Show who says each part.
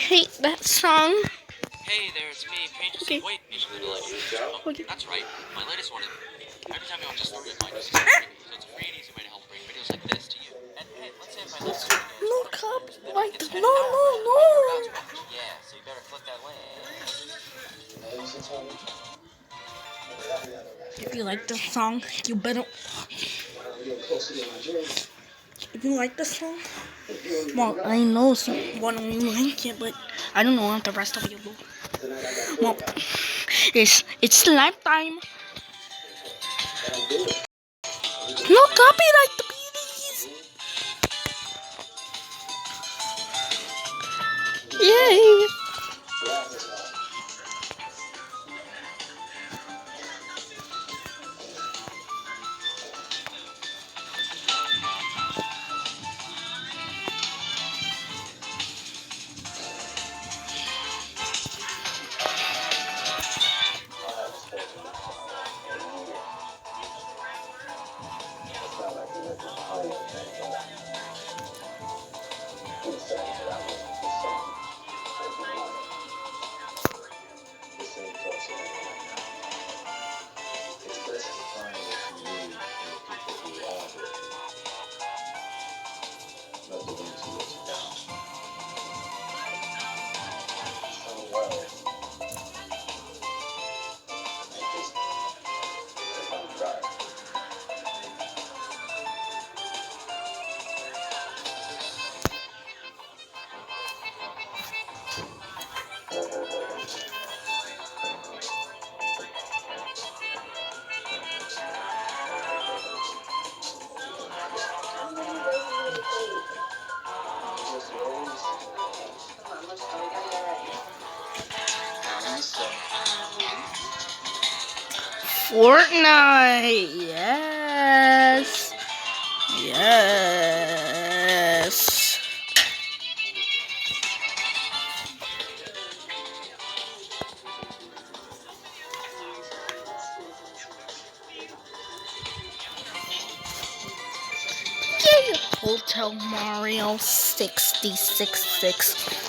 Speaker 1: hate that song.
Speaker 2: Hey there, it's me, Pages
Speaker 1: Okay.
Speaker 2: of Wait, Patiently Delicious.
Speaker 1: Okay.
Speaker 2: That's right, my latest one. Every time you watch a story of mine, it's free. So it's a free and easy way to help bring videos like this to you. And hey, let's say if I listen to it,
Speaker 1: No
Speaker 2: then I
Speaker 1: copyright.
Speaker 2: get 10
Speaker 1: No,
Speaker 2: hours
Speaker 1: no,
Speaker 2: of
Speaker 1: no.
Speaker 2: what you're about to watch. Yeah, so you better click that link.
Speaker 1: If you like the song, you better. If you like the song, well, I know one of you like it, but I don't know if the rest of you will. Well, it's lifetime. No copyright, please. Yay! Fortnite, yes, yes. Yay! Hotel Mario 666.